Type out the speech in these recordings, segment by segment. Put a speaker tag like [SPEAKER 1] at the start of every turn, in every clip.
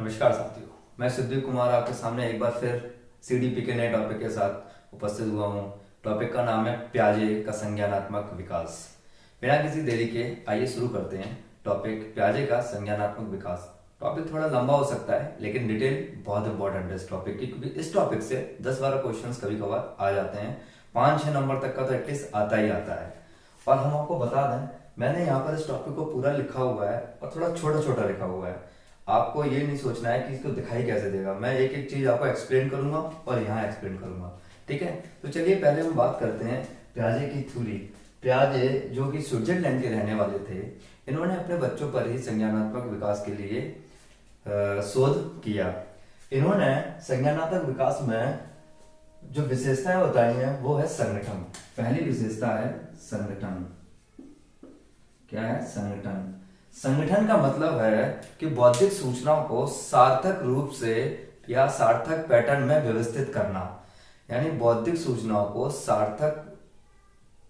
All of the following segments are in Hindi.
[SPEAKER 1] नमस्कार साथियों, मैं सिद्धू कुमार आपके सामने एक बार फिर सीडीपी के नए टॉपिक के साथ उपस्थित हुआ हूँ। टॉपिक का नाम है प्याजे का संज्ञानात्मक विकास। बिना किसी देरी के आइए शुरू करते हैं टॉपिक प्याजे का संज्ञानात्मक विकास। टॉपिक थोड़ा लंबा हो सकता है लेकिन डिटेल बहुत इंपॉर्टेंट है इस टॉपिक की, क्योंकि इस टॉपिक से 10-12 क्वेश्चंस कभी कभार आ जाते हैं। 5-6 नंबर तक का तो एटलीस्ट आता ही आता है। और हम आपको बता दें, मैंने यहाँ पर इस टॉपिक को पूरा लिखा हुआ है और थोड़ा छोटा छोटा लिखा हुआ है। आपको ये नहीं सोचना है कि इसको दिखाई कैसे देगा। मैं एक एक चीज आपको एक्सप्लेन करूंगा और यहाँ एक्सप्लेन करूंगा। ठीक है, तो चलिए पहले हम बात करते हैं प्याजे की थ्योरी। प्याजे जो कि स्विट्जरलैंड के रहने वाले थे, इन्होंने अपने बच्चों पर ही संज्ञानात्मक विकास के लिए शोध किया। इन्होंने संज्ञानात्मक विकास में जो विशेषताएं बताई हैं वो है संगठन। पहली विशेषता है संगठन। क्या है? संगठन। संगठन का मतलब है कि बौद्धिक सूचनाओं को सार्थक रूप से या सार्थक पैटर्न में व्यवस्थित करना। यानी बौद्धिक सूचनाओं को सार्थक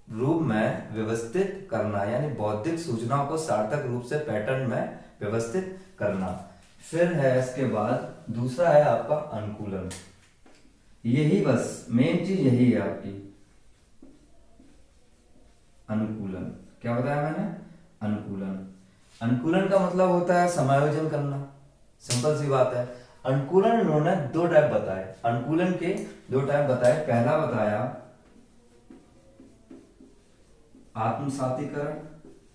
[SPEAKER 1] रूप में व्यवस्थित करना, यानी बौद्धिक सूचनाओं को सार्थक रूप से पैटर्न में व्यवस्थित करना। फिर है इसके बाद दूसरा है आपका अनुकूलन। यही बस मेन चीज यही है आपकी, अनुकूलन। क्या बताया मैंने? अनुकूलन। अनुकूलन का मतलब होता है समायोजन करना। सिंपल सी बात है। अनुकूलन इन्होंने दो टाइप बताए, अनुकूलन के दो टाइप बताए। पहला बताया आत्मसातीकरण।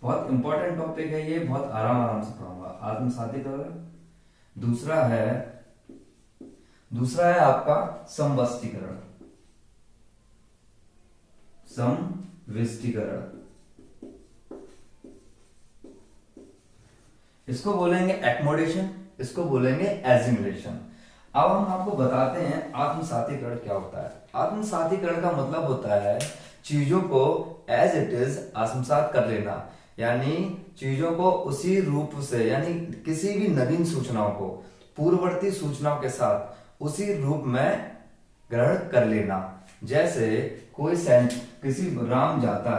[SPEAKER 1] बहुत इंपॉर्टेंट टॉपिक है ये, बहुत आराम आराम से पढ़ाऊंगा। आत्मसातीकरण। दूसरा है आपका समवस्तीकरण। समविष्टीकरण। इसको बोलेंगे एक्मोडेशन, इसको बोलेंगे एजिमुलेशन। अब हम आपको बताते हैं आत्मसातीकरण क्या होता है। आत्मसातीकरण का मतलब होता है चीजों को एज इट इज आत्मसात कर लेना, यानी चीजों को उसी रूप से, यानी किसी भी नवीन सूचनाओं को पूर्ववर्ती सूचनाओं के साथ उसी रूप में ग्रहण कर लेना। जैसे कोई किसी राम जाता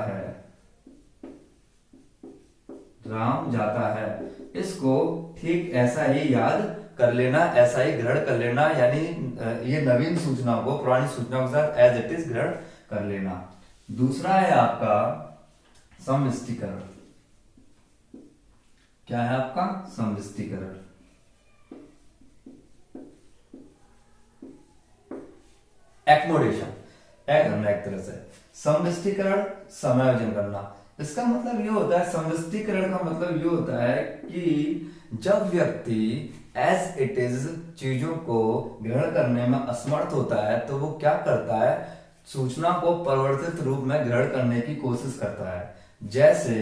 [SPEAKER 1] है, इसको ठीक ऐसा ही याद कर लेना, ऐसा ही ग्रहण कर लेना, यानी ये नवीन सूचनाओं को पुरानी सूचनाओं के साथ एज इट इज ग्रहण कर लेना। दूसरा है आपका समविष्टीकरण। क्या है आपका? समविष्टीकरण। एक्मोडेशन करना एक तरह से, समविष्टीकरण समायोजन करना। इसका मतलब ये होता है, समविष्टीकरण का मतलब ये होता है कि जब व्यक्ति एज इट इज चीजों को ग्रहण करने में असमर्थ होता है तो वो क्या करता है? सूचना को परिवर्तित रूप में ग्रहण करने की कोशिश करता है। जैसे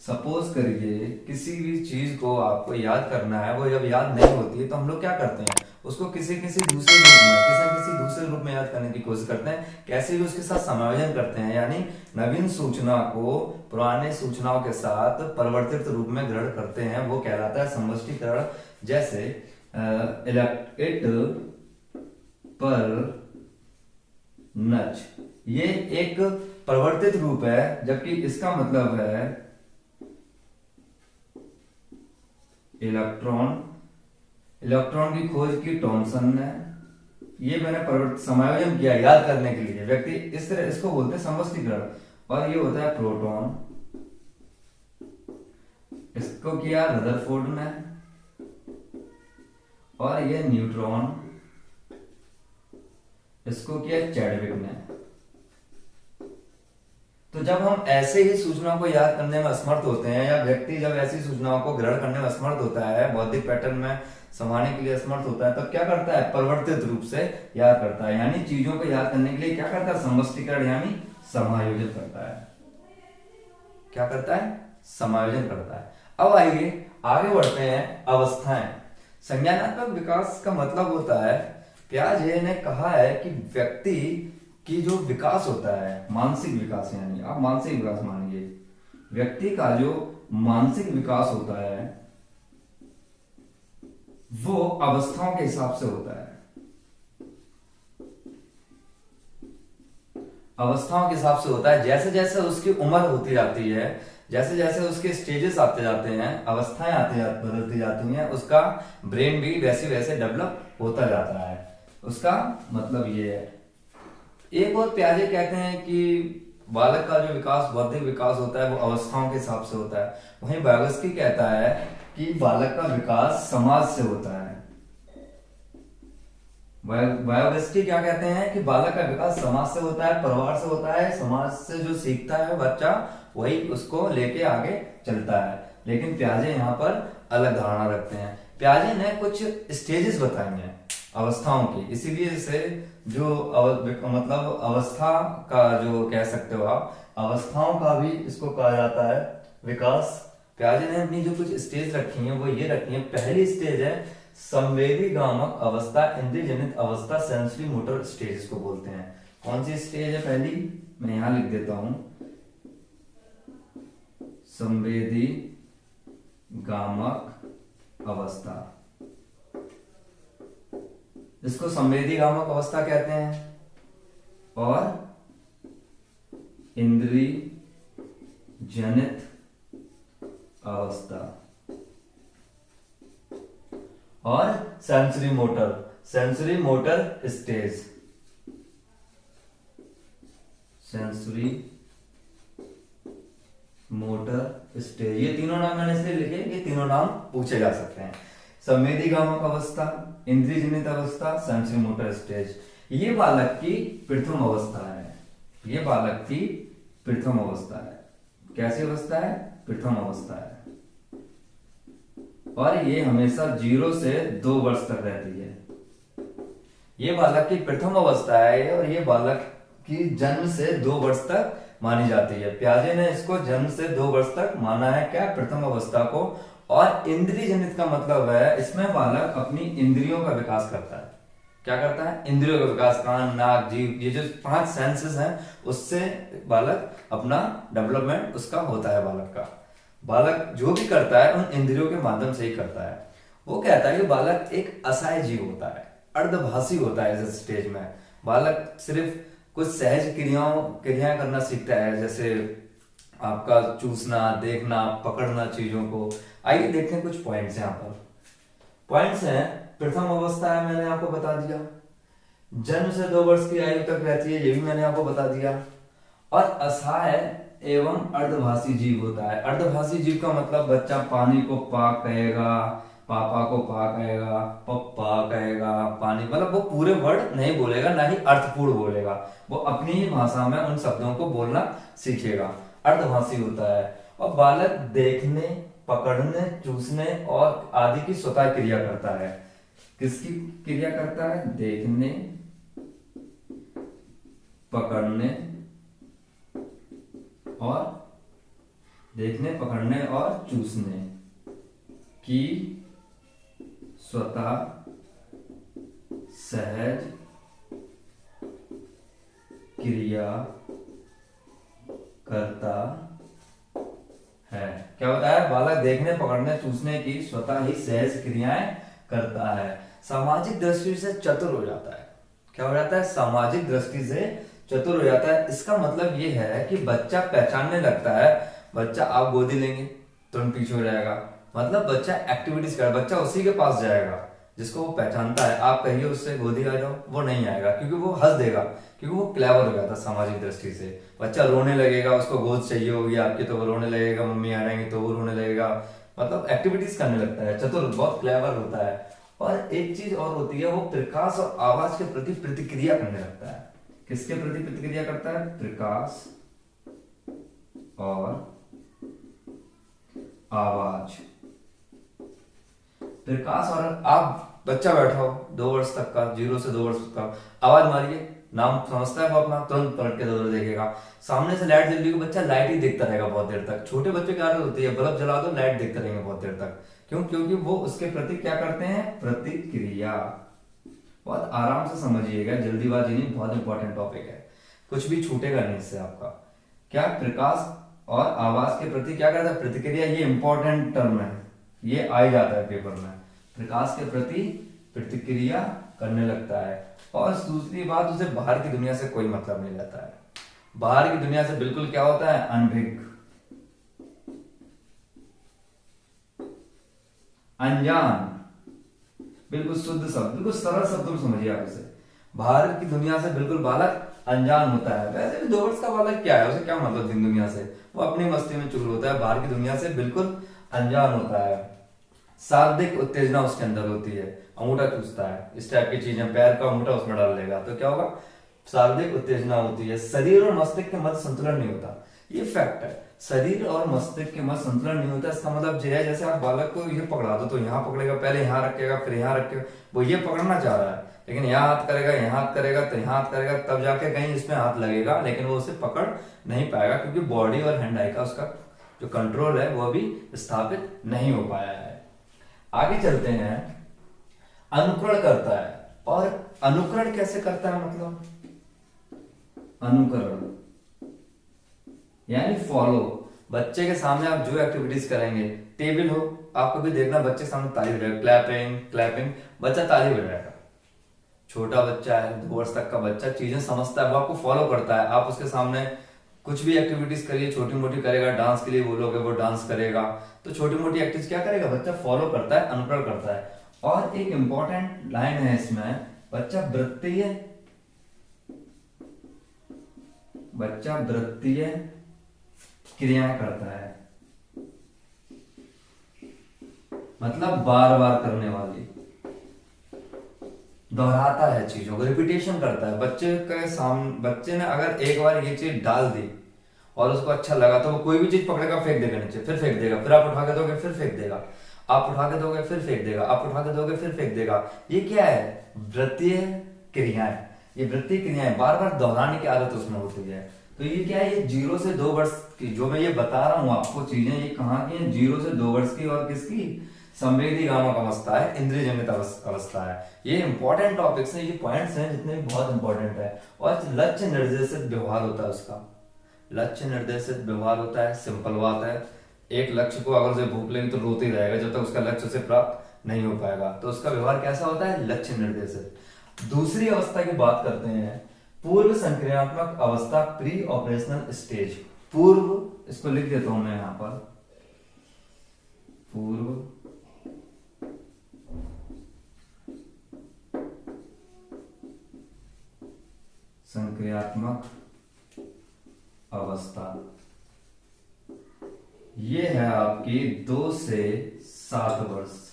[SPEAKER 1] सपोज करिए किसी भी चीज को आपको याद करना है, वो जब याद नहीं होती है तो हम लोग क्या करते हैं? उसको किसी दूसरे रूप में याद करने की कोशिश करते हैं। कैसे भी उसके साथ समायोजन करते हैं, यानी नवीन सूचना को पुराने सूचनाओं के साथ परिवर्तित रूप में ग्रहण करते हैं, वो कहलाता है समष्टीकरण। जैसे इट पर नच, ये एक परिवर्तित रूप है, जबकि इसका मतलब है इलेक्ट्रॉन की खोज की थॉमसन ने। ये मैंने समायोजन किया याद करने के लिए व्यक्ति इस तरह, इसको बोलते हैं समष्टीकरण। और ये होता है प्रोटॉन, इसको किया रदरफोर्ड ने। और ये न्यूट्रॉन, इसको किया चैडविक ने। तो जब हम ऐसे ही सूचनाओं को याद करने में असमर्थ होते हैं, या व्यक्ति जब ऐसी सूचनाओं को ग्रहण करने में असमर्थ होता है, बौद्धिक पैटर्न में समाने के लिए असमर्थ होता है, तब क्या करता है? परिवर्तित रूप से याद करता है, यानी चीजों को याद करने के लिए क्या करता है? समष्टीकरण यानी समायोजन करता है। क्या करता है? समायोजन करता है। अब आइए आगे बढ़ते हैं। अवस्थाएं। संज्ञानात्मक विकास का मतलब होता है, प्याजे ने कहा है कि व्यक्ति की जो विकास होता है, मानसिक विकास, यानी आप मानसिक विकास मानिए, व्यक्ति का जो मानसिक विकास होता है वो अवस्थाओं के हिसाब से होता है। अवस्थाओं के हिसाब से होता है। जैसे जैसे उसकी उम्र होती जाती है, जैसे जैसे उसके स्टेजेस आते जाते हैं, अवस्थाएं बदलती जाती हैं, उसका ब्रेन भी वैसे वैसे डेवलप होता जाता है। उसका मतलब ये है। एक और प्याजे कहते हैं कि बालक का जो विकास, बौद्धिक विकास होता है वो अवस्थाओं के हिसाब से होता है। वहीं वाइगोत्स्की कहता है कि बालक का विकास समाज से होता है। वाइगोत्स्की क्या कहते हैं कि बालक का विकास समाज से होता है, परिवार से होता है। समाज से जो सीखता है बच्चा वही उसको लेके आगे चलता है। लेकिन प्याजे यहाँ पर अलग धारणा रखते हैं। प्याजे ने कुछ स्टेजेस बताई हैं अवस्थाओं की, इसीलिए इसे जो मतलब अवस्था का जो कह सकते हो आप, अवस्थाओं का भी इसको कहा जाता है विकास। प्याजे ने अपनी जो कुछ स्टेज रखी है वो ये रखी है। पहली स्टेज है संवेदी गामक अवस्था, इंद्रिय जनित अवस्था, सेंसरी मोटर स्टेज इसको बोलते हैं। कौन सी स्टेज है पहली, मैं यहां लिख देता हूं, संवेदी गामक अवस्था। इसको संवेदी गामक अवस्था कहते हैं। और इंद्रिय जनित अवस्था और sensory motor stage, sensory motor stage. ये तीनों नाम मैंने इसलिए लिखे, ये तीनों नाम पूछे जा सकते हैं। संवेदी गामक अवस्था, इंद्रिय जनित अवस्था, सेंसरी मोटर स्टेज। ये बालक की प्रथम अवस्था है। ये बालक की प्रथम अवस्था है। कैसी अवस्था है, प्रथम अवस्था है। और ये हमेशा 0 से 2 वर्ष तक रहती है। ये बालक की प्रथम अवस्था है और ये बालक की जन्म से 2 वर्ष तक मानी जाती है। प्याजे ने इसको जन्म से 2 वर्ष तक माना है, क्या, प्रथम अवस्था को। और इंद्रिय जनित का मतलब है इसमें बालक अपनी इंद्रियों का विकास करता है। क्या करता है, इंद्रियों का विकास, कान, नाक, जीभ, ये जो 5 सेंसेस हैं उससे बालक अपना डेवलपमेंट उसका होता है। बालक जो भी करता है उन इंद्रियों के माध्यम से ही करता है। वो कहता है कि बालक एक असहाय जीव होता है, अर्धभाषी होता है। इस स्टेज में बालक सिर्फ कुछ सहज क्रियाएं करना सीखता है, जैसे आपका चूसना, देखना, पकड़ना चीजों को। आइए देखते हैं कुछ पॉइंट्स। यहाँ पर पॉइंट्स हैं। प्रथम अवस्था है, मैंने आपको बता दिया। जन्म से 2 वर्ष की आयु तक रहती है, ये भी मैंने आपको बता दिया। और असहाय एवं अर्धभाषी जीव होता है। अर्धभाषी जीव का मतलब बच्चा पानी को पा कहेगा, पापा को पा कहेगा, पप्पा कहेगा, पानी, मतलब वो पूरे वर्ड नहीं बोलेगा, ना ही अर्थपूर्ण बोलेगा। वो अपनी ही भाषा में उन शब्दों को बोलना सीखेगा। अर्धभाषी होता है। और बालक देखने, पकड़ने, चूसने और आदि की स्वतः क्रिया करता है। किसकी क्रिया करता है, देखने, पकड़ने और चूसने की स्वतः सहज क्रिया करता है। क्या होता है, बालक देखने, पकड़ने, चूसने की स्वतः ही सहज क्रियाएं करता है। सामाजिक दृष्टि से चतुर हो जाता है। क्या हो जाता है, सामाजिक दृष्टि से चतुर हो जाता है। इसका मतलब ये है कि बच्चा पहचानने लगता है। बच्चा, आप गोदी लेंगे तुरंत पीछे हो जाएगा, मतलब बच्चा एक्टिविटीज कर, बच्चा उसी के पास जाएगा जिसको वो पहचानता है। आप कहिए उससे गोदी आ जाओ, वो नहीं आएगा, क्योंकि वो हंस देगा, क्योंकि वो क्लेवर हो जाता है सामाजिक दृष्टि से। बच्चा रोने लगेगा, उसको गोद चाहिए होगी आपकी तो वो रोने लगेगा, मम्मी आ जाएंगे तो वो रोने लगेगा, मतलब एक्टिविटीज करने लगता है। चतुर, बहुत क्लेवर होता है। और एक चीज और होती है, वो प्रकाश और आवाज के प्रति प्रतिक्रिया करने लगता है। किसके प्रति प्रतिक्रिया करता है, प्रकाश और आवाज। प्रकाश और, आप बच्चा बैठा हो 2 वर्ष तक का, 0 से 2 वर्ष का, आवाज मारिए, नाम समझता है वो अपना, तुरंत पलट के दौड़ देखेगा। सामने से लाइट जल रही हो, बच्चा लाइट ही देखता रहेगा बहुत देर तक। छोटे बच्चे की आदत होती है, बल्ब जला दो लाइट देखते रहेंगे बहुत देर तक। क्यों, क्योंकि वो उसके प्रति क्या करते हैं, प्रतिक्रिया। बहुत आराम से समझिएगा, जल्दीबाजी नहीं, बहुत इंपॉर्टेंट टॉपिक है, कुछ भी छूटेगा नहीं इससे आपका। क्या, प्रकाश और आवाज के प्रति क्या करता है, प्रतिक्रिया। ये इंपॉर्टेंट टर्म है, ये आ जाता है पेपर में। प्रकाश के प्रति प्रतिक्रिया करने लगता है। और दूसरी बात, उसे बाहर की दुनिया से कोई मतलब नहीं रहता है। बाहर की दुनिया से बिल्कुल क्या होता है, अनभिज्ञ। अनजान, बिल्कुल शुद्ध शब्द, बिल्कुल सरल शब्दों में समझिए आप इसे। बाहर की दुनिया से बिल्कुल बालक अनजान होता है। वैसे भी 2 वर्ष का बालक क्या है, उसे क्या मतलब दिन दुनिया से, वो अपनी मस्ती में चुगल होता है, बाहर की दुनिया से बिल्कुल अनजान होता है। शाब्दिक उत्तेजना उसके अंदर होती है, अंगूठा चूसता है, इस टाइप की चीजें, पैर का अंगूठा उसमें डाल लेगा तो क्या होगा, शारीरिक उत्तेजना होती है। शरीर और मस्तिष्क के मध्य संतुलन नहीं होता, ये फैक्ट है। शरीर और मस्तिष्क के मध्य संतुलन नहीं होता, इसका मतलब ये है जैसे आप बालक को ये पकड़ा दो तो यहाँ पकड़ेगा, पहले यहाँ रखेगा, फिर यहाँ रखेगा, वो ये पकड़ना चाह रहा है, लेकिन यहाँ हाथ करेगा, यहाँ हाथ करेगा, तो यहाँ हाथ करेगा, तब जाके कहीं इसमें हाथ लगेगा, लेकिन वो उसे पकड़ नहीं पाएगा, क्योंकि बॉडी और हैंड आई का उसका जो कंट्रोल है वो अभी स्थापित नहीं हो पाया है। आगे चलते हैं। अनुकरण करता है, और अनुकरण कैसे करता है, मतलब अनुकरण यानी फॉलो। बच्चे के सामने आप जो एक्टिविटीज करेंगे, टेबल हो, आप कभी देखना बच्चे के सामने ताली बजाएगा, क्लैपिंग क्लैपिंग, बच्चा ताली बजाएगा। छोटा बच्चा है, 2 वर्ष तक का बच्चा चीजें समझता है, वो आपको फॉलो करता है। आप उसके सामने कुछ भी एक्टिविटीज करिए, छोटी मोटी करेगा, डांस के लिए बोलोगे वो डांस करेगा, तो छोटी मोटी एक्टिविटीज क्या करेगा, बच्चा फॉलो करता है, अनुकरण करता है। और एक इंपॉर्टेंट लाइन है इसमें, बच्चा वृत्तीय क्रियाएं करता है, मतलब बार बार करने वाली, दोहराता है चीजों को, रिपीटेशन करता है। बच्चे ने अगर एक बार ये चीज डाल दी और उसको अच्छा लगा तो वो कोई भी चीज पकड़ेगा, फेंक देगा नीचे, फिर फेंक देगा, फिर आप उठा के दोगे, फिर फेंक देगा, आप उठा के दोगे, फिर फेंक देगा, आप उठा के दोगे, फिर फेंक देगा। ये क्या है, वृत्तीय क्रियाएं। ये वृत्तीय क्रियाएं बार बार दोहराने की आदत उसमें होती है। तो ये क्या है, ये 0 से 2 वर्ष की जो मैं ये बता रहा हूं आपको चीजें, ये कहाँ की है, 0 से 2 वर्ष की, और किसकी, संवेदी गामक अवस्था है, इंद्रिय जनित अवस्था है। ये इंपॉर्टेंट टॉपिक्स हैं, ये पॉइंट्स हैं जितने भी बहुत इंपॉर्टेंट है। और लक्ष्य निर्देशित व्यवहार होता है उसका, लक्ष्य निर्देशित व्यवहार होता है। सिंपल बात है, एक लक्ष्य को अगर उसे भूख लगी तो रोते ही रहेगा जब तक उसका लक्ष्य उसे प्राप्त नहीं हो पाएगा, तो उसका व्यवहार कैसा होता है, लक्ष्य निर्देशित। दूसरी अवस्था की बात करते हैं, पूर्व संक्रियात्मक अवस्था, प्री ऑपरेशनल स्टेज। पूर्व, इसको लिख देता हूं मैं यहां पर, पूर्व संक्रियात्मक अवस्था, ये है आपकी 2 से 7 वर्ष।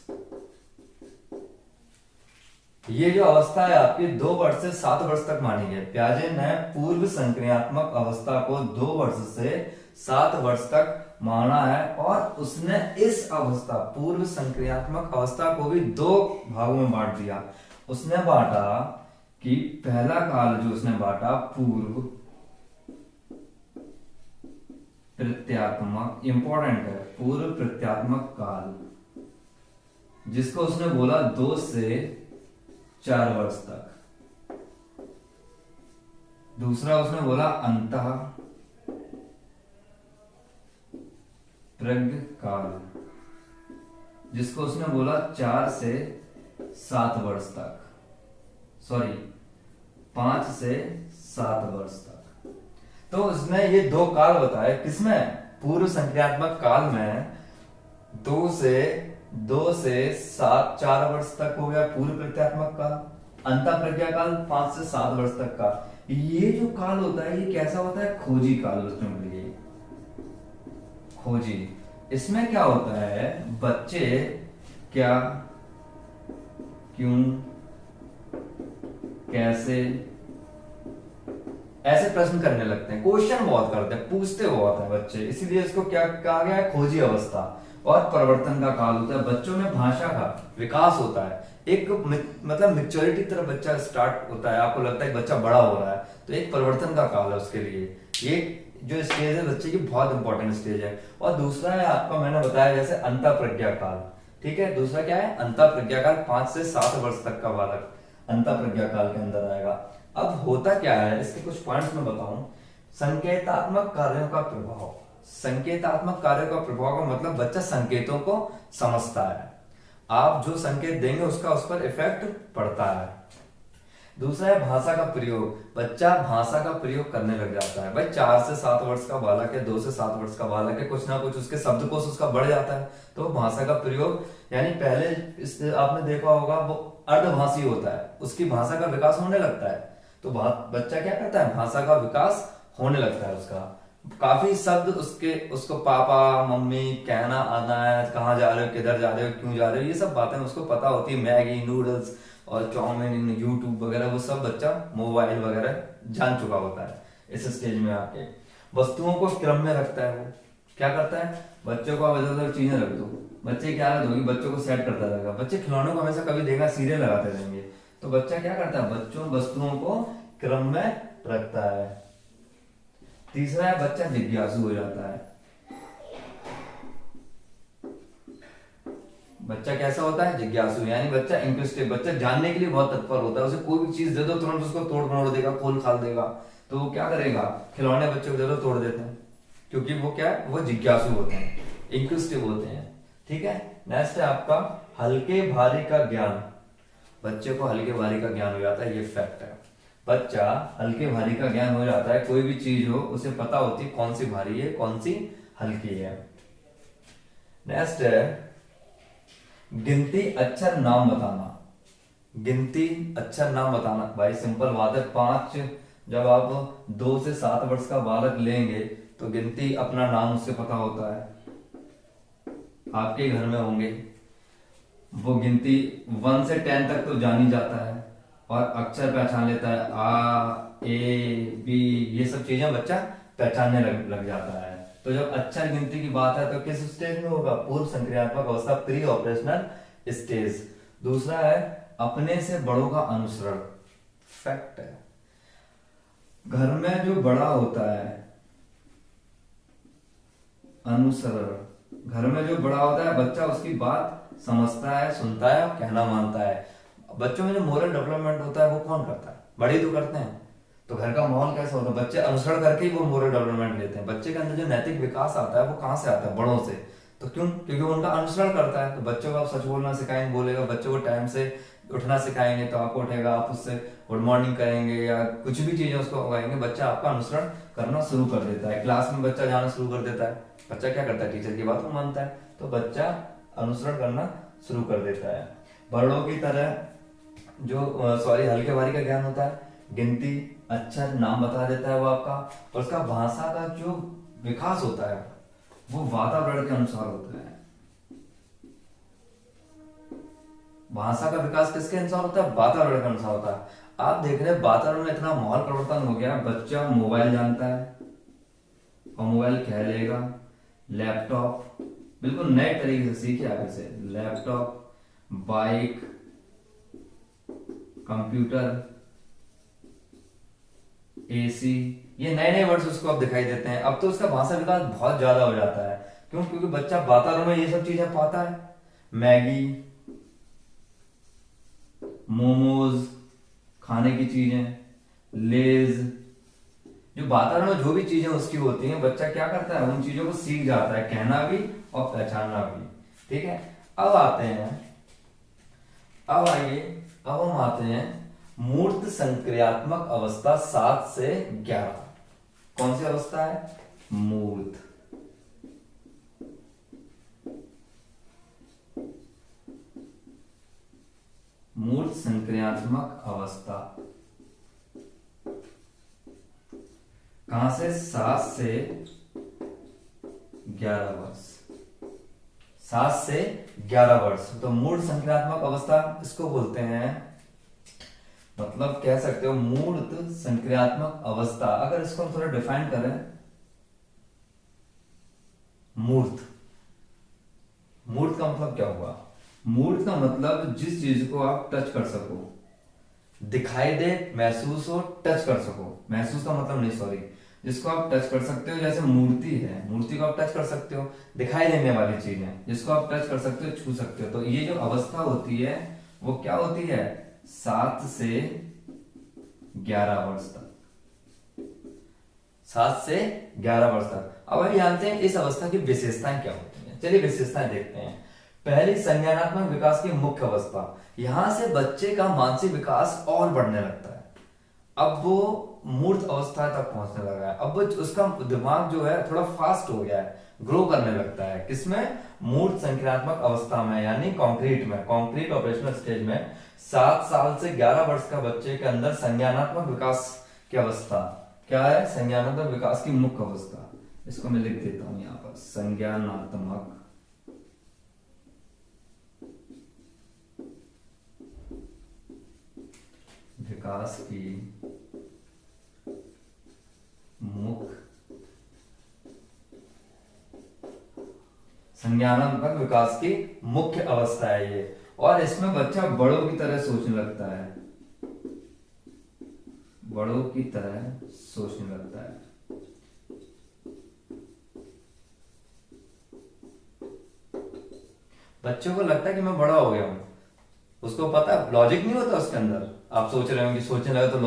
[SPEAKER 1] ये जो अवस्था है आपकी 2 वर्ष से 7 वर्ष तक मानी है। पियाजे ने पूर्व संक्रियात्मक अवस्था को 2 वर्ष से 7 वर्ष तक माना है, और उसने इस अवस्था, पूर्व संक्रियात्मक अवस्था को भी 2 भागों में बांट दिया। उसने बांटा कि पहला काल जो उसने बांटा, पूर्व प्रत्यात्मक, इंपॉर्टेंट है, पूर्व प्रत्यात्मक काल, जिसको उसने बोला 2 से 4 वर्ष तक। दूसरा उसने बोला अंतः प्रज्ञ काल, जिसको उसने बोला 4 से 7 वर्ष तक, सॉरी 5 से 7 वर्ष तक। तो उसने ये 2 काल बताए, किसमें, पूर्व संक्रियात्मक काल में 2 से 7 4 वर्ष तक हो गया पूर्व प्रत्यात्मक काल, अंतः प्रज्ञा काल 5 से 7 वर्ष तक का। ये जो काल होता है ये कैसा होता है, खोजी काल, उसमें मिलिए खोजी। इसमें क्या होता है, बच्चे क्या, क्यों, कैसे, ऐसे प्रश्न करने लगते हैं, क्वेश्चन बहुत करते हैं, पूछते बहुत हैं बच्चे, इसीलिए इसको क्या कहा गया है, खोजी अवस्था। और परिवर्तन का काल होता है, बच्चों में भाषा का विकास होता है, एक मतलब मेच्योरिटी तरफ बच्चा स्टार्ट होता है, आपको लगता है कि बच्चा बड़ा हो रहा है, तो एक परिवर्तन का काल है उसके लिए। ये जो स्टेज है बच्चे की बहुत इंपॉर्टेंट स्टेज है। और दूसरा है आपका, मैंने बताया जैसे अंतः प्रज्ञा काल, ठीक है, दूसरा क्या है, अंतः प्रज्ञा काल, 5 से 7 वर्ष तक का बालक अंतः प्रज्ञा काल के अंदर आएगा। अब होता क्या है, इसके कुछ पॉइंट्स मैं बताऊं। संकेतात्मक कार्यों का प्रभाव, संकेतात्मक कार्यों का प्रभाव का मतलब बच्चा संकेतों को समझता है, आप जो संकेत देंगे उसका उस पर इफेक्ट पड़ता है। दूसरा है भाषा का प्रयोग, बच्चा भाषा का प्रयोग करने लग जाता है। भाई 4 से 7 वर्ष का बालक है, 2 से 7 वर्ष का बालक है, कुछ ना कुछ उसके शब्दकोश उसका बढ़ जाता है, तो भाषा का प्रयोग यानी पहले इस आपने देखा होगा वो अर्धभाषी होता है, उसकी भाषा का विकास होने लगता है। तो बच्चा क्या करता है, भाषा का विकास होने लगता है उसका। काफी शब्द उसको पापा मम्मी कहना आना है, कहाँ जा रहे हो, किधर जा रहे हो, क्यों जा रहे हो, ये सब बातें उसको पता होती है। मैगी, नूडल्स और चाउमीन, यूट्यूब वगैरह वो सब बच्चा मोबाइल वगैरह जान चुका होता है इस स्टेज में आके। वस्तुओं को क्रम में रखता है, वो क्या करता है, बच्चों को आप इधर उधर चीजें रख दो, बच्चे क्या आदत होगी, बच्चों को सेट करता रहेगा। बच्चे खिलौनों को हमेशा कभी देखा सीरियल लगाते रहेंगे, तो बच्चा क्या करता है, वस्तुओं को क्रम में रखता है। तीसरा है बच्चा जिज्ञासु हो जाता है। बच्चा कैसा होता है, जिज्ञासु, यानी बच्चा इंटरेस्टेड, बच्चा जानने के लिए बहुत तत्पर होता है। उसे कोई भी चीज दे दो तुरंत उसको तोड़ मरोड़ देगा, खोल खाल देगा। तो वो क्या करेगा, खिलौने बच्चे को दे दो तोड़ देते हैं, क्योंकि वो क्या है, वो जिज्ञासु होते हैं, इंटरेस्टिव होते हैं। ठीक है, नेक्स्ट है आपका हल्के भारी का ज्ञान। बच्चे को हल्के भारी का ज्ञान हो जाता है, ये फैक्ट है। बच्चा हल्के भारी का ज्ञान हो जाता है, कोई भी चीज हो उसे पता होती है कौन सी भारी है कौन सी हल्की है। नेक्स्ट है गिनती अक्षर नाम बताना। गिनती अक्षर नाम बताना, भाई सिंपल बात है। 5 जब आप 2 से 7 वर्ष का बालक लेंगे तो गिनती अपना नाम उससे पता होता है, आपके घर में होंगे वो गिनती 1 से 10 तक तो जान ही जाता है, और अक्षर पहचान लेता है, आ ए बी, ये सब चीजें बच्चा पहचानने लग जाता है। तो जब अक्षर गिनती की बात है तो किस स्टेज में होगा, पूर्व संक्रियात्मक अवस्था, प्री ऑपरेशनल स्टेज। दूसरा है अपने से बड़ों का अनुसरण। फैक्ट है, घर में जो बड़ा होता है, अनुसरण, घर में जो बड़ा होता है बच्चा उसकी बात समझता है, सुनता है और कहना मानता है। बच्चों में जो मोरल डेवलपमेंट होता है वो कौन करता है, बड़े तो करते हैं। तो घर का माहौल कैसा होता है, बच्चे अनुसरण करके ही वो मोरल डेवलपमेंट लेते हैं। बच्चे के अंदर जो नैतिक विकास आता है वो कहाँ से आता है, बड़ों से। तो क्यों, क्योंकि वो उनका अनुसरण करता है। तो बच्चों को आप सच बोलना सिखाएंगे, बोलेगा, बच्चों को टाइम से उठना सिखाएंगे तो आपको उठेगा, आप उससे गुड मॉर्निंग करेंगे या कुछ भी चीजें उसको उगाएंगे, बच्चा आपका अनुसरण करना शुरू कर देता है। क्लास में बच्चा जाना शुरू कर देता है, बच्चा क्या करता है, टीचर की बात को मानता है, तो बच्चा अनुसरण करना शुरू कर देता है। बड़ों की तरह जो हल्के भारी का ज्ञान होता है, गिनती अक्षर नाम बता देता है वो आपका, और उसका भाषा का जो विकास होता है वो वातावरण के अनुसार होता है। भाषा का विकास किसके अनुसार होता है, वातावरण के अनुसार होता है। आप देख रहे हैं वातावरण में इतना माहौल परिवर्तन हो गया, बच्चा मोबाइल जानता है और मोबाइल कह लेगा, लैपटॉप बिल्कुल नए तरीके से सीखे आगे से, लैपटॉप, बाइक, कंप्यूटर, एसी, ये नए नए वर्ड्स उसको अब दिखाई देते हैं। अब तो उसका भाषा विकास बहुत ज्यादा हो जाता है, क्यों, क्योंकि बच्चा वातावरण में ये सब चीजें पाता है। मैगी, मोमोज, खाने की चीजें, लेज, जो वातावरण में जो भी चीजें उसकी होती हैं, बच्चा क्या करता है, उन चीजों को सीख जाता है, कहना भी और पहचानना भी। ठीक है, अब हम आते हैं मूर्त संक्रियात्मक अवस्था 7 से 11। कौन सी अवस्था है, मूर्त। मूर्त संक्रियात्मक अवस्था कहां से, 7 से 11 वर्ष। 7 से 11 वर्ष, तो मूर्त संक्रियात्मक अवस्था इसको बोलते हैं। मतलब कह सकते हो मूर्त संक्रियात्मक अवस्था, अगर इसको हम थोड़ा डिफाइन करें, मूर्त का मतलब क्या हुआ, मूर्त का मतलब जिस चीज को आप टच कर सको, दिखाई दे, महसूस हो, टच कर सको। महसूस का मतलब नहीं, सॉरी, जिसको आप टच कर सकते हो, जैसे मूर्ति है, मूर्ति को आप टच कर सकते हो, दिखाई देने वाली चीज है जिसको आप टच कर सकते हो, छू सकते हो। तो ये जो अवस्था होती है वो क्या होती है, 7 से 11 वर्ष तक। 7 से 11 वर्ष तक। अब हम जानते हैं इस अवस्था की विशेषताएं क्या होती हैं। चलिए विशेषताएं देखते हैं। पहली, संज्ञानात्मक विकास की मुख्य अवस्था। यहां से बच्चे का मानसिक विकास और बढ़ने लगता है। अब वो मूर्त अवस्था तक पहुंचने लगा है। अब वो उसका दिमाग जो है थोड़ा फास्ट हो गया है, ग्रो करने लगता है। किसमें? मूर्त संख्यात्मक अवस्था में, यानी कॉन्क्रीट ऑपरेशनल स्टेज में 7 साल से 11 वर्ष का बच्चे के अंदर संज्ञानात्मक विकास की अवस्था क्या है? संज्ञानात्मक विकास की मुख्य अवस्था। इसको मैं लिख देता हूं यहां पर, संज्ञानात्मक विकास की मुख्य संज्ञानात्मक विकास की मुख्य अवस्था है ये। और इसमें बच्चा बड़ों की तरह सोचने लगता है, बड़ों की तरह सोचने लगता है। बच्चों को लगता है कि मैं बड़ा हो गया हूं, उसको पता, लॉजिक नहीं होता उसके अंदर। आप सोच रहे हो कि सोचने लगे तो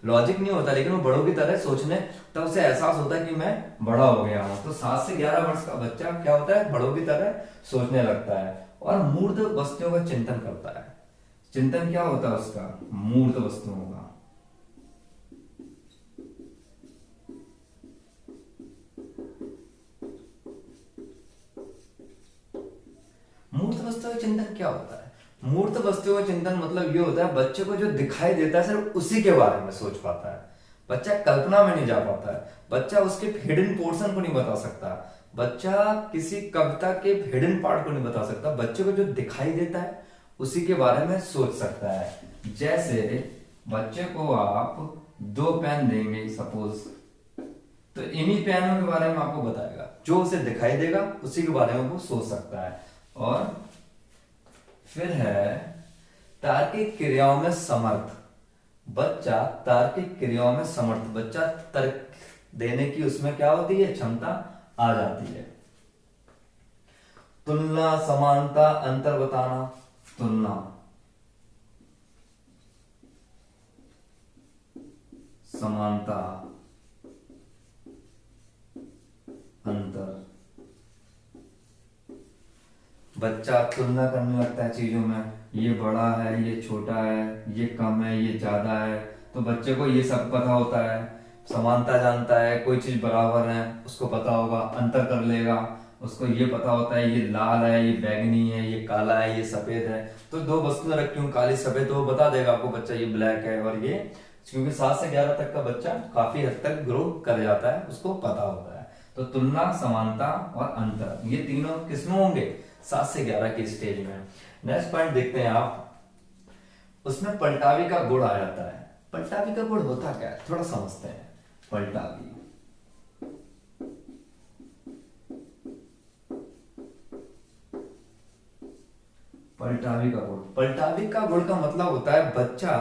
[SPEAKER 1] लॉजिक नहीं होता, लेकिन वो बड़ों की तरह सोचने, तब उसे एहसास होता है कि मैं बड़ा हो गया हूं। तो 7 से 11 वर्ष का बच्चा क्या होता है? बड़ों की तरह सोचने लगता है और मूर्त वस्तुओं का चिंतन करता है। चिंतन क्या होता है उसका? मूर्त वस्तुओं का। मूर्त वस्तुओं का चिंतन क्या होता है? मूर्त वस्तुओं का चिंतन मतलब ये होता है बच्चे को जो दिखाई देता है सिर्फ उसी के बारे में सोच पाता है। बच्चा कल्पना में नहीं जा पाता है, बच्चा उसके हिडन पोर्शन को नहीं बता सकता, बच्चा किसी कविता के हिडन पार्ट को नहीं बता सकता। बच्चे को जो दिखाई देता है उसी के बारे में सोच सकता है। जैसे बच्चे को आप 2 पेन देंगे सपोज, तो इन्हीं पेनों के बारे में आपको बताएगा, जो उसे दिखाई देगा उसी के बारे में वो सोच सकता है। और फिर है तार्किक क्रियाओं में समर्थ। बच्चा तार्किक क्रियाओं में समर्थ, बच्चा तर्क देने की उसमें क्या होती है? क्षमता आ जाती है। तुलना, समानता, अंतर बताना। तुलना, समानता, अंतर। बच्चा तुलना करने लगता है चीजों में, ये बड़ा है, ये छोटा है, ये कम है, ये ज्यादा है। तो बच्चे को ये सब पता होता है। समानता जानता है, कोई चीज बराबर है उसको पता होगा। अंतर कर लेगा, उसको ये पता होता है ये लाल है, ये बैंगनी है, ये काला है, ये सफेद है। तो 2 वस्तुएं रखी हूं, काली सफेद, तो वो बता देगा आपको बच्चा ये ब्लैक है और ये, क्योंकि 7 से 11 तक का बच्चा काफी हद तक ग्रो कर जाता है, उसको पता होता है। तो तुलना, समानता और अंतर, ये तीनों किसमें होंगे? 7 से 11 के स्टेज में। नेक्स्ट पॉइंट देखते हैं आप, उसमें पलटावी का गुण आ जाता है। पलटावी का गुण होता क्या है? थोड़ा समझते हैं। पलटावी, पलटावी का गुण, पलटावी का गुण का मतलब होता है बच्चा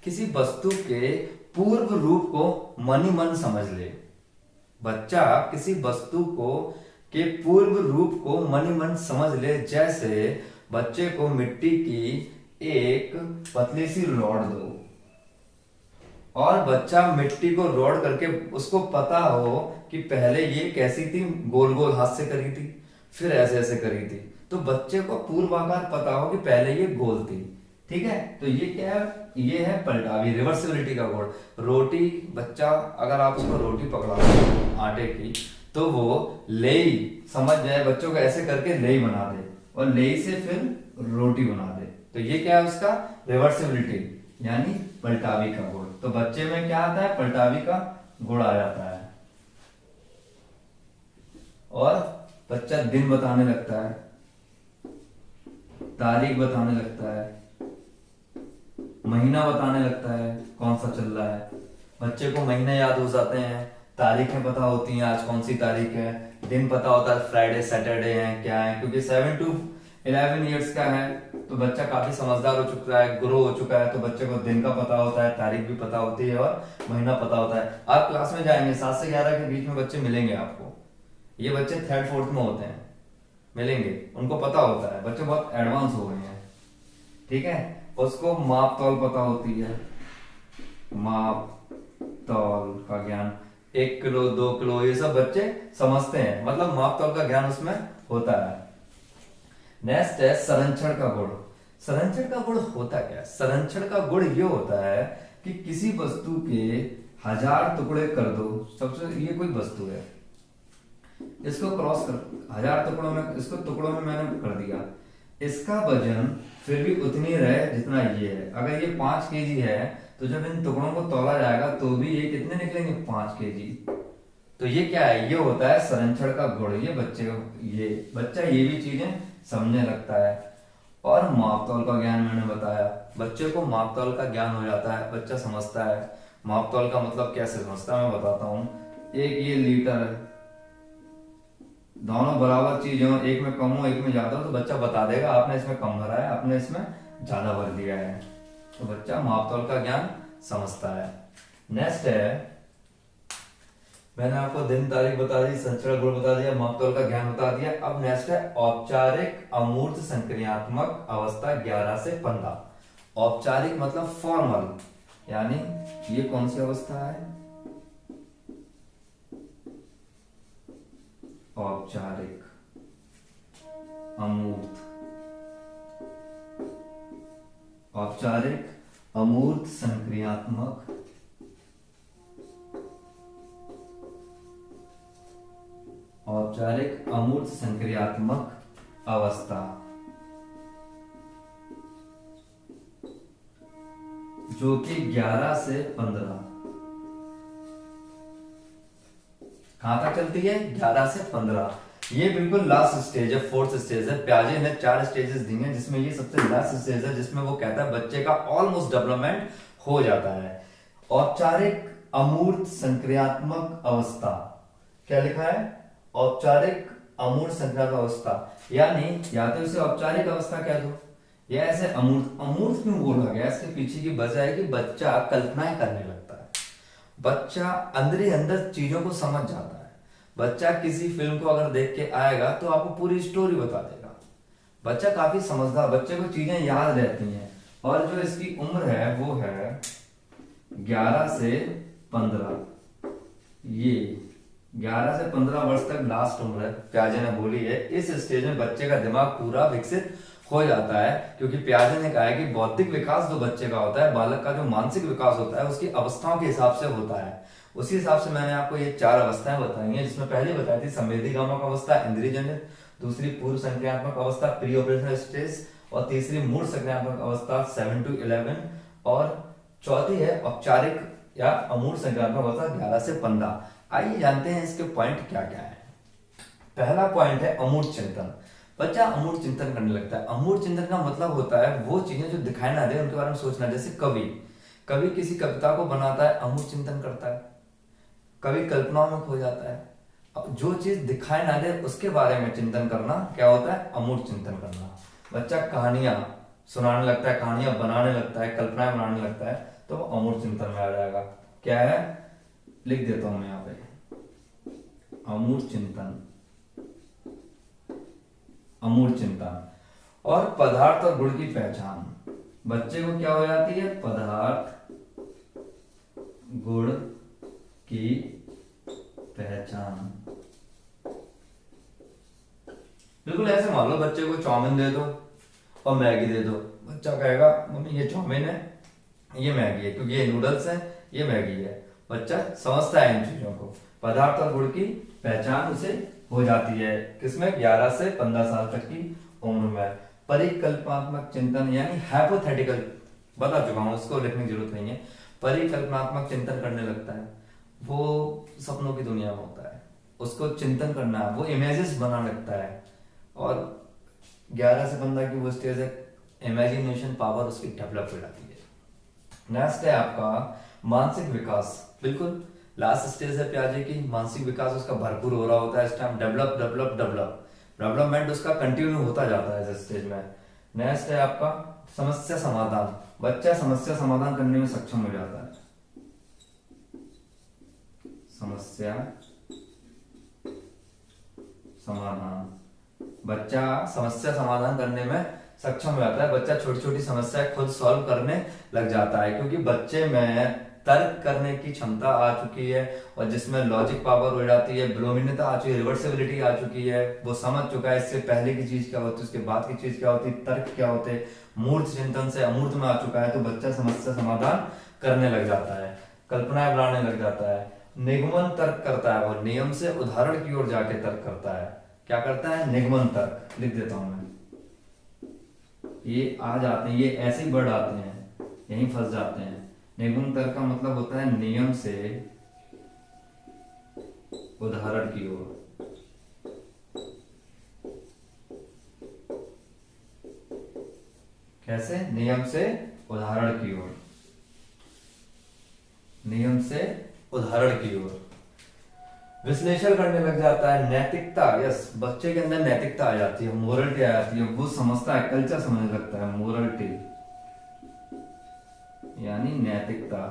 [SPEAKER 1] किसी वस्तु के पूर्व रूप को मन ही मन समझ ले। बच्चा किसी वस्तु को के पूर्व रूप को मन ही मन समझ ले। जैसे बच्चे को मिट्टी की एक पतली सी रॉड दो और बच्चा मिट्टी को रॉड करके उसको पता हो कि पहले ये कैसी थी, गोल गोल हाथ से करी थी, फिर ऐसे ऐसे करी थी। तो बच्चे को पूर्वाकार पता हो कि पहले ये गोल थी। ठीक है, तो ये क्या है? ये है पलटावी, रिवर्सिबिलिटी का गुण। रोटी, बच्चा अगर आप उसको रोटी पकड़ाओ आटे की, तो वो लेई समझ जाए, बच्चों को ऐसे करके लेई बना दे और लेई से फिर रोटी बना दे। तो ये क्या है उसका? रिवर्सिबिलिटी, यानी पलटावी का गुण। तो बच्चे में क्या आता है? पलटावी का गुण आ जाता है। और बच्चा दिन बताने लगता है, तारीख बताने लगता है, महीना बताने लगता है कौन सा चल रहा है। बच्चे को महीने याद हो जाते हैं, तारीखें पता होती हैं, आज कौन सी तारीख है, दिन पता होता है फ्राइडे सैटरडे है क्या है। क्योंकि 7 to 11 ईयर्स का है तो बच्चा काफी समझदार हो चुका है, ग्रो हो चुका है, तो बच्चे को दिन का पता होता है, तारीख भी पता होती है और महीना पता होता है। आप क्लास में जाएंगे 7 से 11 के बीच में बच्चे मिलेंगे आपको, ये बच्चे 3rd 4th में होते हैं, मिलेंगे, उनको पता होता है, बच्चे बहुत एडवांस हो गए हैं। ठीक है, उसको माप तौल पता होती है, माप तौल का ज्ञान, 1 किलो 2 किलो ये सब बच्चे समझते हैं, मतलब माप तौल का ज्ञान उसमें होता है। नेक्स्ट है संरक्षण का गुण। संरक्षण का गुण होता क्या है? संरक्षण का गुण ये होता है कि किसी वस्तु के 1000 टुकड़े कर दो। सबसे ये कोई वस्तु है, इसको क्रॉस कर 1000 टुकड़ों में, इसको टुकड़ों में मैंने कर दिया, इसका वजन फिर भी उतनी रहे जितना ये है। अगर ये 5 केजी है तो जब इन टुकड़ों को तौला जाएगा तो भी ये कितने निकलेंगे, 5 केजी। तो ये क्या है, ये होता है संरक्षण का गुण। ये बच्चे को, ये बच्चा ये भी चीजें समझने लगता है। और मापतौल का ज्ञान मैंने बताया, बच्चे को मापतौल का ज्ञान हो जाता है, बच्चा समझता है मापतौल का मतलब कैसे समझता है, मैं बताता हूँ। एक ये लीटर है, दोनों बराबर चीज हो, एक में कम हो एक में ज्यादा हो तो बच्चा बता देगा आपने इसमें कम भरा है, आपने इसमें ज्यादा भर दिया है। तो बच्चा मापतौल का ज्ञान समझता है। नेक्स्ट है, मैंने आपको दिन तारीख बता दी, संचरण गुण बता दिया, मापतौल का ज्ञान बता दिया। अब नेक्स्ट है औपचारिक अमूर्त संक्रियात्मक अवस्था 11 से 15। औपचारिक मतलब फॉर्मल, यानी ये कौन सी अवस्था है, औपचारिक अमूर्त, औपचारिक अमूर्त संक्रियात्मक औपचारिक अमूर्त संक्रियात्मक अवस्था, जो कि 11 से 15 कहां तक चलती है, 11 से 15। ये बिल्कुल लास्ट स्टेज है, फोर्थ स्टेज है। प्याजे ने 4 स्टेजेस दी हैं, जिसमें ये सबसे लास्ट स्टेज है, जिसमें वो कहता है बच्चे का ऑलमोस्ट डेवलपमेंट हो जाता है। औपचारिक अमूर्त संक्रियात्मक अवस्था, क्या लिखा है, औपचारिक अमूर्त संक्रियात्मक अवस्था, यानी या तो इसे औपचारिक अवस्था कह दो या ऐसे अमूर्त। अमूर्त क्यों बोला गया, इसके पीछे की वजह है कि बच्चा कल्पनाएं करने लगता है, बच्चा अंदर ही अंदर चीजों को समझ जाता है। बच्चा किसी फिल्म को अगर देख के आएगा तो आपको पूरी स्टोरी बता देगा। बच्चा काफी समझदार, बच्चे को चीजें याद रहती हैं। और जो इसकी उम्र है वो है 11 से 15। ये 11 से 15 वर्ष तक लास्ट उम्र है, प्याजे ने बोली है। इस स्टेज में बच्चे का दिमाग पूरा विकसित हो जाता है, क्योंकि प्याजे ने कहा है कि बौद्धिक विकास जो बच्चे का होता है, बालक का जो मानसिक विकास होता है उसकी अवस्थाओं के हिसाब से होता है। उसी हिसाब से मैंने आपको ये 4 अवस्थाएं बताई हैं, जिसमें पहली बताई थी संवेदीगामक अवस्था, इंद्रियजन्य, दूसरी पूर्व संक्रियात्मक अवस्था, प्री ऑपरेशनल स्टेज, और तीसरी मूल संक्रियात्मक अवस्था 7 to 11, और चौथी है औपचारिक या अमूर्त संक्रियात्मक अवस्था 11 से 15। आइए जानते हैं इसके पॉइंट क्या क्या है। पहला पॉइंट है अमूर्त चिंतन। बच्चा अमूर्त चिंतन करने लगता है। अमूर्त चिंतन का मतलब होता है वो चीजें जो दिखाई ना दे उनके बारे में सोचना। जैसे कवि किसी कविता को बनाता है, अमूर्त चिंतन करता है, कवि कल्पनाओं में खो जाता है। अब जो चीज दिखाई ना दे उसके बारे में चिंतन करना क्या होता है, अमूर्त चिंतन करना। बच्चा कहानियां सुनाने लगता है, कहानियां बनाने लगता है, कल्पनाएं बनाने लगता है, तो वो अमूर्त चिंतन में आ जाएगा। क्या है, लिख देता हूं मैं यहाँ पे, अमूर्त चिंतन, अमूर्त चिंतन। और पदार्थ और गुण की पहचान, बच्चे को क्या हो जाती है, पदार्थ गुण की पहचान। बिल्कुल ऐसे मान लो बच्चे को चाउमीन दे दो और मैगी दे दो, बच्चा कहेगा मम्मी ये चाउमीन है, ये मैगी है, क्योंकि ये नूडल्स है, ये मैगी है। बच्चा समझता है इन चीजों को। पदार्थ और गुण की पहचान उसे हो जाती है किसमें, 11 से 15 साल तक की उम्र में। परिकल्पनात्मक चिंतन यानी हाइपोथेटिकल, बता चुका हूं, उसको लिखने की जरूरत नहीं है। परिकल्पनात्मक चिंतन करने लगता है, वो सपनों की दुनिया में होता है, उसको चिंतन करना है, वो इमेजेस बनाने लगता है। और 11 से 15 की वो स्टेज है, इमेजिनेशन पावर उसकी डेवलप हो जाती है। नेक्स्ट है आपका मानसिक विकास। बिल्कुल लास्ट स्टेज है प्याजे की, मानसिक विकास उसका भरपूर हो रहा होता है इस टाइम। डेवलपमेंट उसका कंटिन्यू होता जाता है इस स्टेज में। नेक्स्ट है आपका समस्या समाधान। बच्चा समस्या समाधान करने में सक्षम हो जाता है, समस्या समाधान। बच्चा समस्या समाधान करने में सक्षम हो जाता है। बच्चा छोटी छोटी समस्याएं खुद सॉल्व करने लग जाता है, क्योंकि बच्चे में तर्क करने की क्षमता आ चुकी है, और जिसमें लॉजिक पावर हो जाती है, विलोमिनता आ चुकी है, रिवर्सिबिलिटी आ चुकी है। वो समझ चुका है इससे पहले की चीज क्या होती है, उसके बाद की चीज क्या होती है, तर्क क्या होते हैं। मूर्त चिंतन से अमूर्त में आ चुका है, तो बच्चा समस्या समाधान करने लग जाता है, कल्पनाएं बनाने लग जाता है। निगमन तर्क करता है, वो नियम से उदाहरण की ओर जाके तर्क करता है। क्या करता है? निगमन तर्क। लिख देता हूं मैं, ये आ जाते हैं, ये ऐसे ही वर्ड आते हैं, यहीं फंस जाते हैं। निगमन तर्क का मतलब होता है नियम से उदाहरण की ओर। कैसे? नियम से उदाहरण की ओर, नियम से उदाहरण की ओर विश्लेषण करने लग जाता है। नैतिकता, यस, बच्चे के अंदर नैतिकता आ जाती है, मोरलिटी आ जाती है, वो समझता है, कल्चर समझने लगता है। मोरलिटी यानी नैतिकता।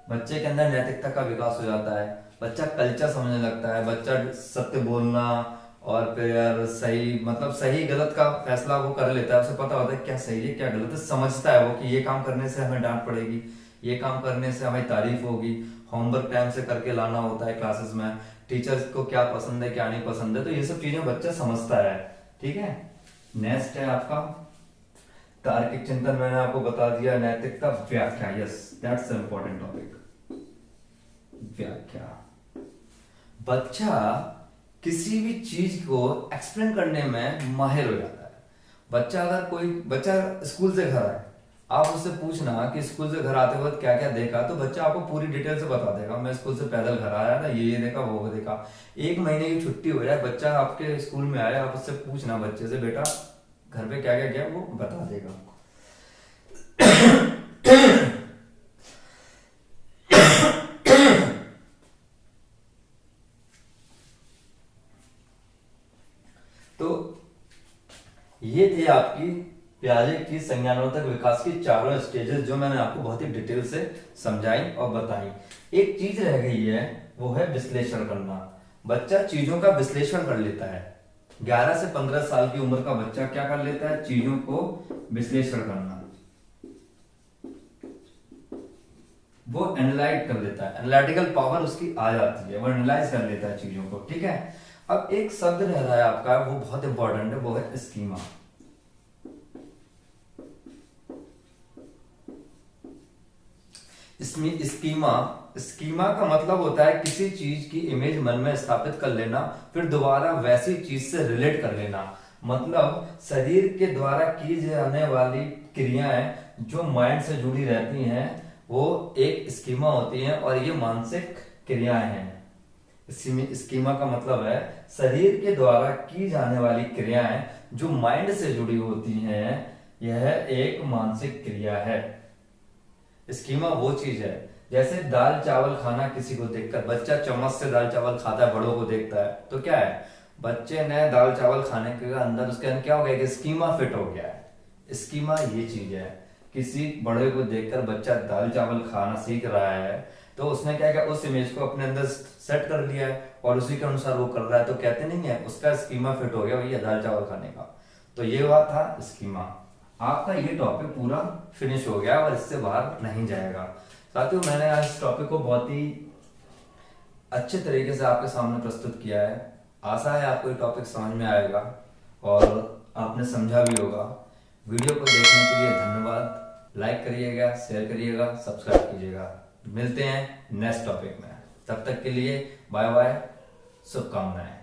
[SPEAKER 1] बच्चे के अंदर नैतिकता का विकास हो जाता है, बच्चा कल्चर समझने लगता है, बच्चा सत्य बोलना और फिर सही, मतलब सही गलत का फैसला वो कर लेता है। उसे पता होता है क्या सही है क्या गलत है, समझता है वो कि ये काम करने से हमें डांट पड़ेगी, ये काम करने से हमें तारीफ होगी, होमवर्क टाइम से करके लाना होता है क्लासेस में, टीचर्स को क्या पसंद है क्या नहीं पसंद है, तो ये सब चीजें बच्चा समझता है। ठीक है। नेक्स्ट है आपका तार्किक चिंतन। मैंने आपको बता दिया। नैतिकता, व्याख्या, यस, दैट्स इंपॉर्टेंट टॉपिक। व्याख्या, बच्चा किसी भी चीज को एक्सप्लेन करने में माहिर हो जाता है। बच्चा, अगर कोई बच्चा स्कूल से घर आए, आप उससे पूछना कि स्कूल से घर आते वक्त क्या क्या देखा, तो बच्चा आपको पूरी डिटेल से बता देगा। मैं स्कूल से पैदल घर आया था, ये देखा वो देखा। एक महीने की छुट्टी हो जाए, बच्चा आपके स्कूल में आया, आप उससे पूछना बच्चे से, बेटा घर पे क्या क्या किया, वो बता देगा। तो ये थे आपकी पियाजे की संज्ञानात्मक विकास की चारों स्टेजेस, जो मैंने आपको बहुत ही डिटेल से समझाई और बताई। एक चीज रह गई है, वो है विश्लेषण करना। बच्चा चीजों का विश्लेषण कर लेता है। 11 से 15 साल की उम्र का बच्चा क्या कर लेता है? चीजों को विश्लेषण करना, वो एनालाइज कर लेता है। एनालिटिकल पावर उसकी आ जाती है, वो एनालाइज कर लेता है चीजों को। ठीक है। अब एक शब्द रह रहा है आपका, वो बहुत इंपॉर्टेंट है, वो है स्कीमा। इसमें स्कीमा का मतलब होता है किसी चीज की इमेज मन में स्थापित कर लेना, फिर दोबारा वैसी चीज से रिलेट कर लेना। मतलब शरीर के द्वारा की जाने वाली क्रियाएं जो माइंड से जुड़ी रहती हैं, वो एक स्कीमा होती हैं, और ये मानसिक क्रियाएं हैं। स्कीमा का मतलब है शरीर के द्वारा की जाने वाली क्रियाएं जो माइंड से जुड़ी होती हैं, यह एक मानसिक क्रिया है। स्कीमा वो चीज है, जैसे दाल चावल खाना किसी को देखकर, बच्चा चम्मच से दाल चावल खाता है, बड़ों को देखता है, तो क्या है, बच्चे ने दाल चावल खाने के अंदर उसके अंदर क्या हो गया, स्कीमा फिट हो गया है। स्कीमा ये चीज है, किसी बड़े को देखकर बच्चा दाल चावल खाना सीख रहा है, तो उसने क्या किया, उस इमेज को अपने अंदर सेट कर लिया है और उसी के अनुसार वो कर रहा है, तो कहते नहीं है उसका स्कीमा फिट हो गया भैया दाल चावल खाने का। तो ये हुआ था स्कीमा। आपका ये टॉपिक पूरा फिनिश हो गया और इससे बाहर नहीं जाएगा। साथियों, मैंने आज इस टॉपिक को बहुत ही अच्छे तरीके से आपके सामने प्रस्तुत किया है। आशा है आपको ये टॉपिक समझ में आएगा और आपने समझा भी होगा। वीडियो को देखने के लिए धन्यवाद। लाइक करिएगा, शेयर करिएगा, सब्सक्राइब कीजिएगा। मिलते हैं नेक्स्ट टॉपिक में, तब तक के लिए बाय बाय, शुभकामनाएं।